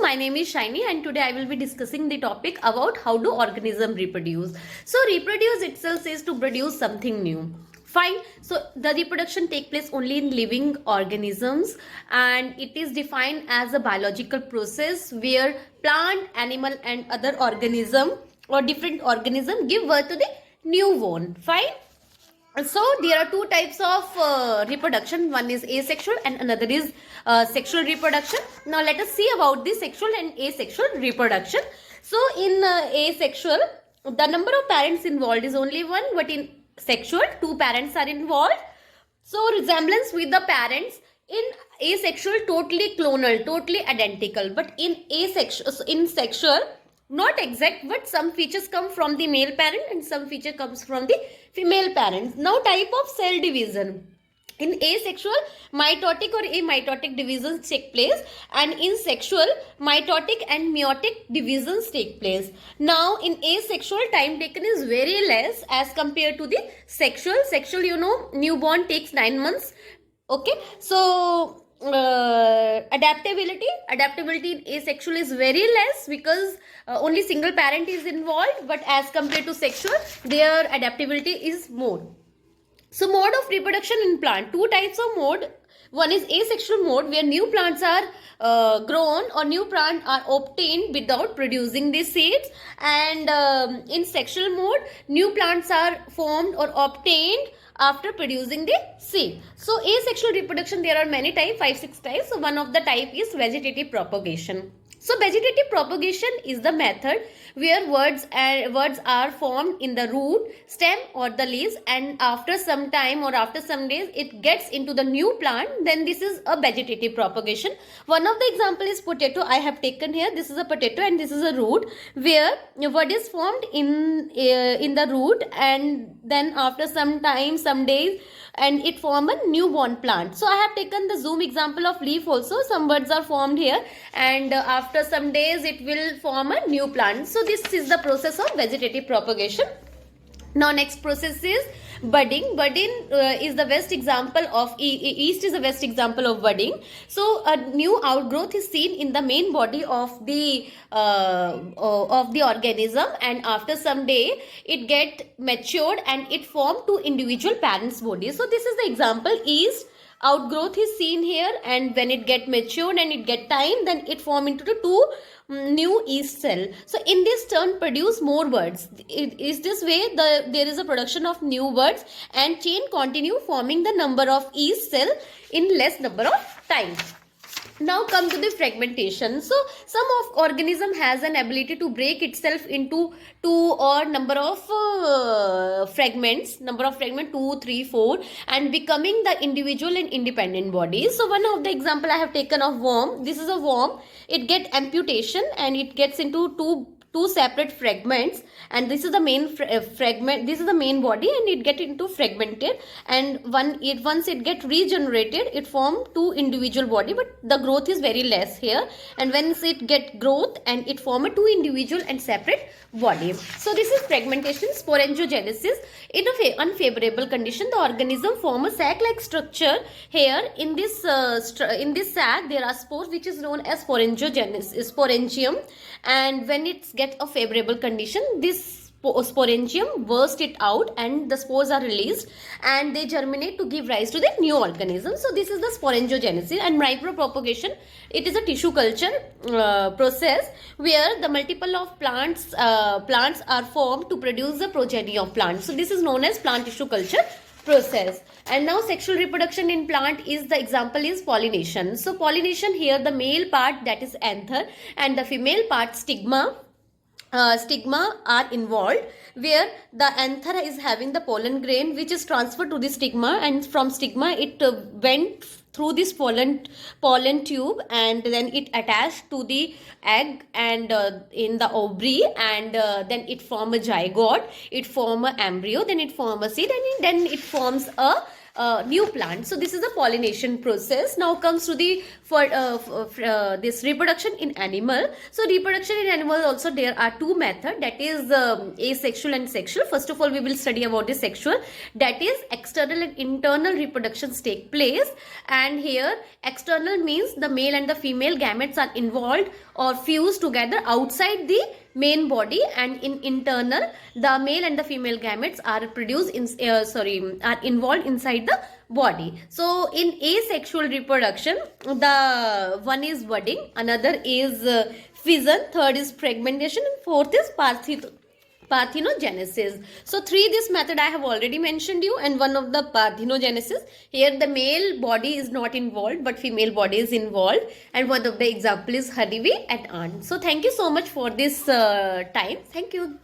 my name is Shiny and today I will be discussing the topic about how do organisms reproduce. So reproduce itself is to produce something new. Fine. So the reproduction take place only in living organisms and it is defined as a biological process where plant, animal and other organism or different organism give birth to the newborn. Fine. So there are two types of reproduction. One is asexual and another is sexual reproduction. Now let us see about the sexual and asexual reproduction. So in asexual, the number of parents involved is only one, but in sexual, two parents are involved. So resemblance with the parents. In asexual, totally clonal, totally identical. But in sexual, not exact, but some features come from the male parent and some feature comes from the female parent. Now type of cell division. In asexual, mitotic or amitotic divisions take place, and in sexual, mitotic and meiotic divisions take place. Now in asexual, time taken is very less as compared to the sexual. Sexual, you know, newborn takes 9 months. Okay, so adaptability in asexual is very less because only single parent is involved, but as compared to sexual, their adaptability is more. So mode of reproduction in plant, two types of mode. One is asexual mode where new plants are grown or new plants are obtained without producing the seeds, and in sexual mode new plants are formed or obtained after producing the seed. So asexual reproduction, there are many types, 5-6 types. So one of the type is vegetative propagation. So vegetative propagation is the method where words are formed in the root, stem or the leaves, and after some time or after some days it gets into the new plant. Then this is a vegetative propagation. One of the example is potato. I have taken here. This is a potato and this is a root where a word is formed in the root, and then after some time, some days, and it form a newborn plant. So I have taken the zoom example of leaf also. Some words are formed here and after some days it will form a new plant. So this is the process of vegetative propagation. Now next process is budding. Budding is the best example of yeast is the best example of budding. So a new outgrowth is seen in the main body of the organism, and after some day it get matured and it form two individual parents' bodies. So this is the example. Yeast outgrowth is seen here, and when it get matured and it get time, then it form into the two new yeast cell. So in this turn produce more words. It is this way there is a production of new words, and chain continue forming the number of yeast cell in less number of time. Now come to the fragmentation. So some of organism has an ability to break itself into two or number of fragments, 2, 3, 4, and becoming the individual and independent bodies. So one of the example I have taken of worm. This is a worm. It get amputation and it gets into two separate fragments, and this is the main fragment, this is the main body, and it get into fragmented, and once it get regenerated it form two individual body, but the growth is very less here, and once it get growth and it form a two individual and separate body. So this is fragmentation. Sporangiogenesis. In a unfavorable condition, the organism form a sac-like structure. Here in this sac there are spores which is known as sporangium, and when it's get a favorable condition, this sporangium burst it out and the spores are released and they germinate to give rise to the new organism. So this is the sporangiogenesis. And micropropagation, it is a tissue culture process where the multiple of plants are formed to produce the progeny of plants. So this is known as plant tissue culture process. And now sexual reproduction in plant is, the example is pollination. So pollination, here the male part, that is anther, and the female part stigma are involved, where the anther is having the pollen grain which is transferred to the stigma, and from stigma it went through this pollen tube, and then it attached to the egg and in the ovary, and then it form a zygote, it form a embryo, then it form a seed, and then it forms a new plant. So this is the pollination process. Now comes to the this reproduction in animal. So reproduction in animal also there are two methods, that is asexual and sexual. First of all we will study about the sexual, that is external and internal reproductions take place, and here external means the male and the female gametes are involved or fuse together outside the main body, and in internal the male and the female gametes are produced in are involved inside the body. So in asexual reproduction, the one is budding, another is fission, third is fragmentation, and fourth is parthenogenesis. So this method I have already mentioned you, and one of the parthenogenesis, here the male body is not involved but female body is involved, and one of the example is honeybee at ant. So thank you so much for this time. Thank you.